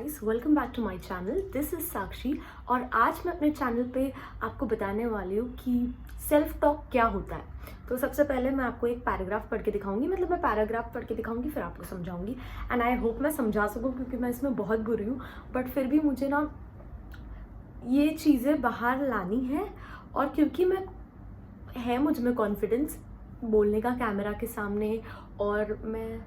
Guys, welcome back to my channel. This is Sakshi और आज मैं अपने चैनल पे आपको बताने वाली हूँ कि सेल्फ टॉक क्या होता है। तो सबसे पहले मैं आपको एक पैराग्राफ पढ़ के दिखाऊंगी, मतलब मैं पैराग्राफ पढ़ के दिखाऊंगी फिर आपको समझाऊंगी। एंड आई होप मैं समझा सकूँ क्योंकि मैं इसमें बहुत बुरी हूँ, बट फिर भी मुझे ना ये चीज़ें बाहर लानी है। और क्योंकि मुझ में कॉन्फिडेंस बोलने का कैमरा के सामने, और मैं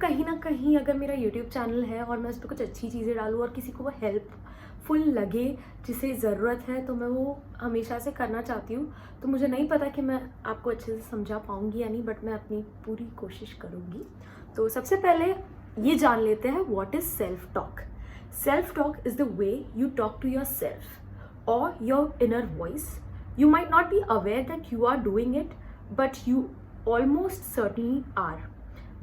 कहीं ना कहीं अगर मेरा यूट्यूब चैनल है और मैं उस पर कुछ अच्छी चीज़ें डालूँ और किसी को वो हेल्पफुल लगे जिसे ज़रूरत है, तो मैं वो हमेशा से करना चाहती हूँ। तो मुझे नहीं पता कि मैं आपको अच्छे से समझा पाऊँगी या नहीं, बट मैं अपनी पूरी कोशिश करूँगी। तो सबसे पहले ये जान लेते हैं what is self talk. Self talk is the way you talk to your self और your inner voice. You might not be aware that you are doing it, but you almost certainly are.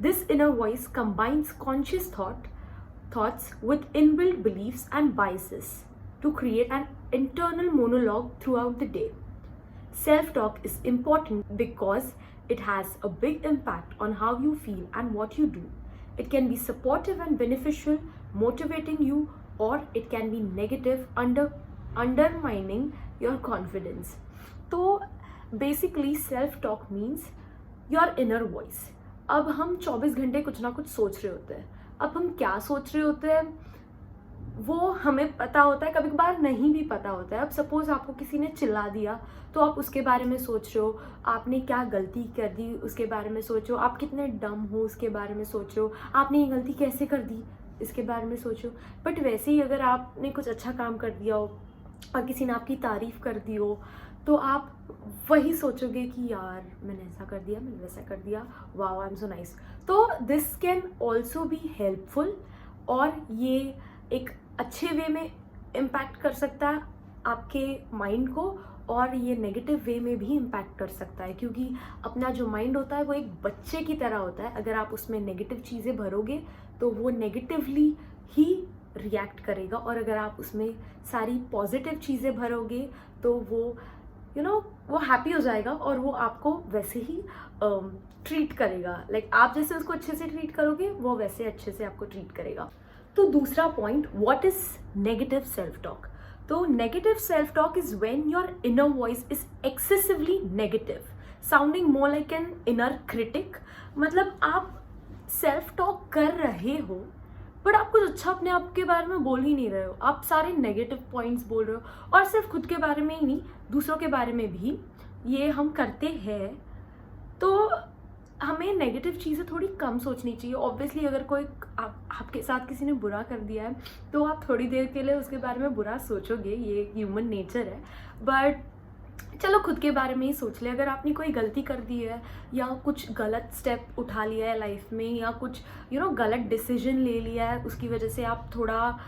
This inner voice combines conscious thoughts with inbuilt beliefs and biases to create an internal monologue throughout the day. Self-talk is important because it has a big impact on how you feel and what you do. It can be supportive and beneficial, motivating you, or it can be negative, undermining your confidence. तो basically self talk means your inner voice. अब हम 24 घंटे कुछ ना कुछ सोच रहे होते हैं. अब हम क्या सोच रहे होते हैं वो हमें पता होता है, कभी कभार नहीं भी पता होता है. अब सपोज आपको किसी ने चिल्ला दिया तो आप उसके बारे में सोच रहे हो, आपने क्या गलती कर दी उसके बारे में सोच रहे हो, आप कितने डम हो उसके बारे में सोच रहे हो, आपने ये गलती कैसे कर दी इसके बारे में सोचो. बट वैसे ही अगर आपने कुछ अच्छा काम कर दिया हो और किसी ने आपकी तारीफ कर दी हो, तो आप वही सोचोगे कि यार मैंने ऐसा कर दिया, मैंने वैसा कर दिया, wow I am so nice. तो this can also be helpful, और ये एक अच्छे वे में इम्पैक्ट कर सकता है आपके माइंड को, और ये नेगेटिव वे में भी इम्पैक्ट कर सकता है. क्योंकि अपना जो माइंड होता है वो एक बच्चे की तरह होता है. अगर आप उसमें नेगेटिव चीज़ें भरोगे तो वो नेगेटिवली ही रिएक्ट करेगा, और अगर आप उसमें सारी पॉजिटिव चीज़ें भरोगे तो वो वो हैप्पी हो जाएगा और वो आपको वैसे ही ट्रीट करेगा. लाइक आप जैसे उसको अच्छे से ट्रीट करोगे वो वैसे अच्छे से आपको ट्रीट करेगा. तो दूसरा point, what is negative self talk. तो negative self talk is when your inner voice is excessively negative, sounding more like an inner critic. मतलब आप सेल्फ टॉक कर रहे हो बट आप कुछ अच्छा अपने आप के बारे में बोल ही नहीं रहे हो. आप सारे नेगेटिव पॉइंट्स बोल रहे हो, और सिर्फ खुद के बारे में ही नहीं, दूसरों के बारे में भी ये हम करते हैं. तो हमें नेगेटिव चीज़ें थोड़ी कम सोचनी चाहिए. ऑब्वियसली अगर कोई आपके साथ किसी ने बुरा कर दिया है तो आप थोड़ी देर के लिए उसके बारे में बुरा सोचोगे, ये ह्यूमन नेचर है. बट चलो खुद के बारे में ही सोच ले. अगर आपने कोई गलती कर दी है या कुछ गलत स्टेप उठा लिया है लाइफ में, या कुछ गलत डिसीजन ले लिया है, उसकी वजह से आप थोड़ा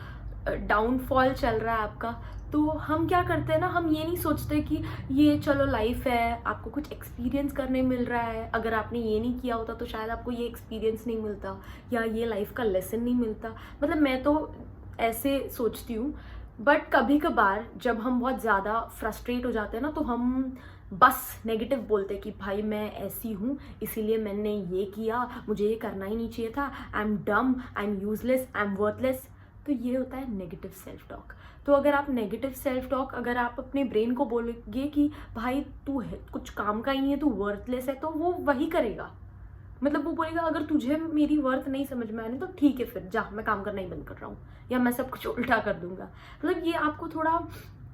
डाउनफॉल चल रहा है आपका, तो हम क्या करते हैं ना, हम ये नहीं सोचते कि ये चलो लाइफ है, आपको कुछ एक्सपीरियंस करने मिल रहा है. अगर आपने ये नहीं किया होता तो शायद आपको ये एक्सपीरियंस नहीं मिलता, या ये लाइफ का लेसन नहीं मिलता. मतलब मैं तो ऐसे सोचती हूँ. बट कभी कभार जब हम बहुत ज़्यादा फ्रस्ट्रेट हो जाते हैं ना, तो हम बस नेगेटिव बोलते हैं कि भाई मैं ऐसी हूँ इसीलिए मैंने ये किया, मुझे ये करना ही नहीं चाहिए था, I am dumb, I am useless, I am worthless. तो ये होता है नेगेटिव सेल्फ टॉक. तो अगर आप नेगेटिव सेल्फ टॉक, अगर आप अपने ब्रेन को बोलोगे कि भाई तू कुछ काम का ही नहीं है, तू वर्थलेस है, तो वो वही करेगा. मतलब वो बोलेगा अगर तुझे मेरी वर्थ नहीं समझ में आने तो ठीक है, फिर जा, मैं काम करना ही बंद कर रहा हूँ, या मैं सब कुछ उल्टा कर दूंगा. मतलब ये आपको थोड़ा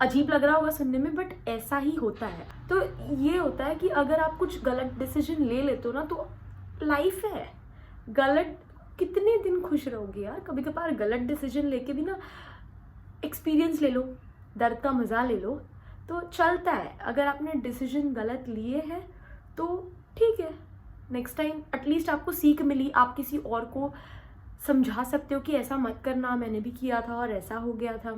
अजीब लग रहा होगा सुनने में, बट ऐसा ही होता है. तो ये होता है कि अगर आप कुछ गलत डिसीजन ले लेते हो ना, तो लाइफ है, गलत कितने दिन खुश रहोगे यार. कभी कभार गलत डिसीजन लेके भी ना एक्सपीरियंस ले लो, दर्द का मज़ा ले लो, तो चलता है. अगर आपने डिसीजन गलत लिए हैं तो ठीक है, नेक्स्ट टाइम एटलीस्ट आपको सीख मिली, आप किसी और को समझा सकते हो कि ऐसा मत करना, मैंने भी किया था और ऐसा हो गया था.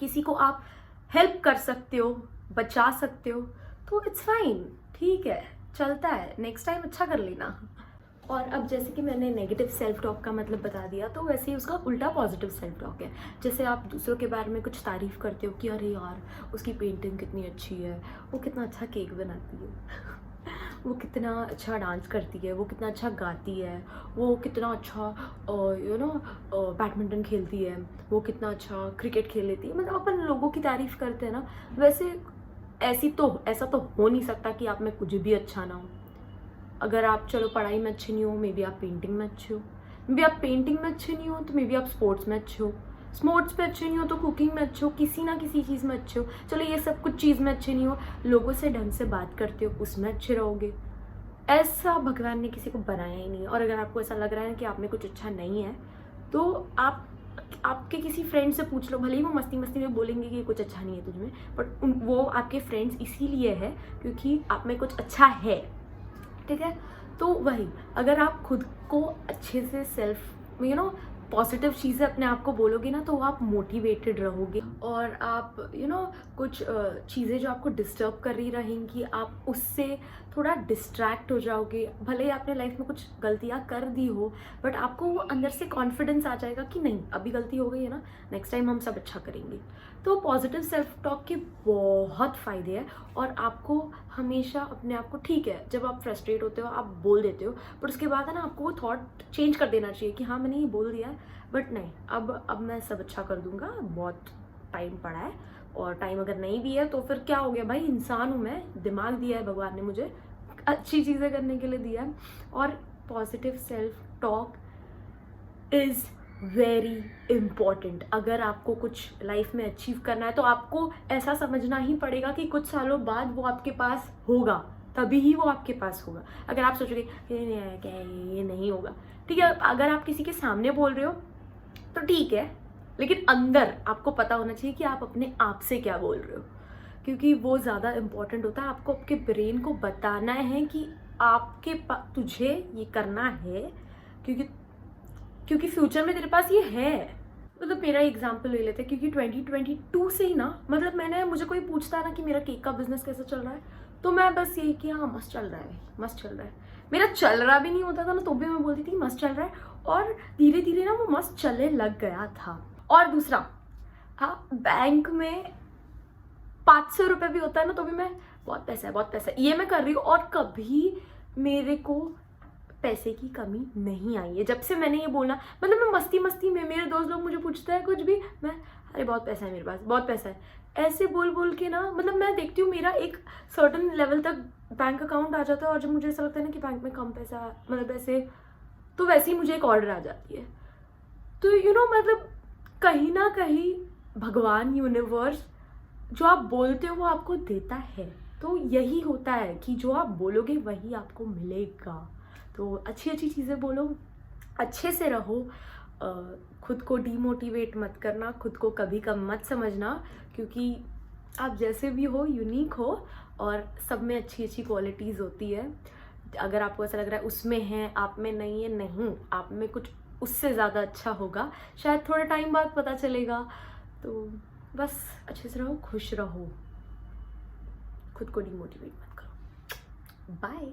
किसी को आप हेल्प कर सकते हो, बचा सकते हो, तो इट्स फाइन, ठीक है, चलता है. नेक्स्ट टाइम अच्छा कर लेना. और अब जैसे कि मैंने नेगेटिव सेल्फ टॉक का मतलब बता दिया, तो वैसे ही उसका उल्टा पॉजिटिव सेल्फ टॉक है. जैसे आप दूसरों के बारे में कुछ तारीफ़ करते हो कि अरे यार उसकी पेंटिंग कितनी अच्छी है, वो कितना अच्छा केक बनाती है वो कितना अच्छा डांस करती है, वो कितना अच्छा गाती है, वो कितना अच्छा बैडमिंटन खेलती है, वो कितना अच्छा क्रिकेट खेल लेती है। मतलब अपन लोगों की तारीफ़ करते हैं ना, वैसे ऐसा तो हो नहीं सकता कि आप में कुछ भी अच्छा ना हो। अगर आप चलो पढ़ाई में अच्छे नहीं हो, मे बी आप पेंटिंग में अच्छे हो, मे बी आप पेंटिंग में अच्छे नहीं हो तो मे बी आप स्पोर्ट्स में अच्छे हो, स्पोर्ट्स पे अच्छे नहीं हो तो कुकिंग में अच्छे हो, किसी ना किसी चीज़ में अच्छे हो। चलो ये सब कुछ चीज़ में अच्छे नहीं हो, लोगों से ढंग से बात करते हो उसमें अच्छे रहोगे। ऐसा भगवान ने किसी को बनाया ही नहीं है। और अगर आपको ऐसा लग रहा है कि आप में कुछ अच्छा नहीं है तो आप आपके किसी फ्रेंड से पूछ लो, भले ही वो मस्ती मस्ती में बोलेंगे कि कुछ अच्छा नहीं है तुझ में, बट वो आपके फ्रेंड्स इसीलिए है क्योंकि आप में कुछ अच्छा है। ठीक है, तो वही, अगर आप खुद को अच्छे से सेल्फ पॉजिटिव चीज़ें अपने आप को बोलोगे ना तो आप मोटिवेटेड रहोगे और आप कुछ चीज़ें जो आपको डिस्टर्ब कर रही रहेंगी आप उससे थोड़ा डिस्ट्रैक्ट हो जाओगे। भले ही आपने लाइफ में कुछ गलतियाँ कर दी हो बट आपको वो अंदर से कॉन्फिडेंस आ जाएगा कि नहीं अभी गलती हो गई है ना, नेक्स्ट टाइम हम सब अच्छा करेंगे। तो पॉजिटिव सेल्फ टॉक के बहुत फ़ायदे हैं और आपको हमेशा अपने आप को, ठीक है जब आप फ्रस्ट्रेट होते हो आप बोल देते हो बट उसके बाद है ना आपको वो थॉट चेंज कर देना चाहिए कि हाँ मैंने ये बोल दिया है बट नहीं, अब मैं सब अच्छा कर दूंगा, बहुत टाइम पड़ा है। और टाइम अगर नहीं भी है तो फिर क्या हो गया भाई, इंसान हूँ मैं, दिमाग दिया है भगवान ने मुझे, अच्छी चीज़ें करने के लिए दिया है। और positive self talk is very important. अगर आपको कुछ लाइफ में अचीव करना है तो आपको ऐसा समझना ही पड़ेगा कि कुछ सालों बाद वो आपके पास होगा, तभी ही वो आपके पास होगा। अगर आप सोचोगे ये नहीं है क्या, ये नहीं होगा, ठीक है, अगर आप किसी के सामने बोल रहे हो तो ठीक है, लेकिन अंदर आपको पता होना चाहिए कि आप अपने आप से क्या बोल रहे हो, क्योंकि वो ज़्यादा इम्पॉर्टेंट होता है। आपको आपके ब्रेन को बताना है कि तुझे ये करना है क्योंकि फ्यूचर में तेरे पास ये है। मतलब मेरा एग्जाम्पल ले लेते हैं, क्योंकि 2022 से ही ना, मतलब मुझे कोई पूछता है ना कि मेरा केक का बिजनेस कैसा चल रहा है तो मैं बस यही कि हाँ मस्त चल रहा है भाई, मस्त चल रहा है। मेरा चल रहा भी नहीं होता था ना तो भी मैं बोलती थी मस्त चल रहा है, और धीरे धीरे ना वो मस्त चलने लग गया था। और दूसरा, हाँ बैंक में 500 रुपये भी होता है ना तो भी मैं बहुत पैसा है ये मैं कर रही हूँ, और कभी मेरे को पैसे की कमी नहीं आई है जब से मैंने ये बोलना। मतलब मैं मस्ती मस्ती में, मेरे दोस्त लोग मुझे पूछते हैं कुछ भी, मैं अरे बहुत पैसा है मेरे पास, बहुत पैसा है, ऐसे बोल बोल के ना, मतलब मैं देखती हूँ मेरा एक सर्टन लेवल तक बैंक अकाउंट आ जाता है और जब मुझे ऐसा लगता है ना कि बैंक में कम पैसा, मतलब ऐसे, तो वैसे ही मुझे एक ऑर्डर आ जाती है। तो मतलब कहीं ना कहीं भगवान, यूनिवर्स, जो आप बोलते हो वो आपको देता है। तो यही होता है कि जो आप बोलोगे वही आपको मिलेगा। तो अच्छी अच्छी चीज़ें बोलो, अच्छे से रहो, खुद को डीमोटिवेट मत करना, खुद को कभी कम मत समझना, क्योंकि आप जैसे भी हो यूनिक हो और सब में अच्छी अच्छी क्वालिटीज़ होती है। अगर आपको ऐसा लग रहा है उसमें है आप में नहीं है, नहीं, आप में कुछ उससे ज़्यादा अच्छा होगा, शायद थोड़े टाइम बाद पता चलेगा। तो बस अच्छे से रहो, खुश रहो, खुद को डिमोटिवेट मत करो। बाय।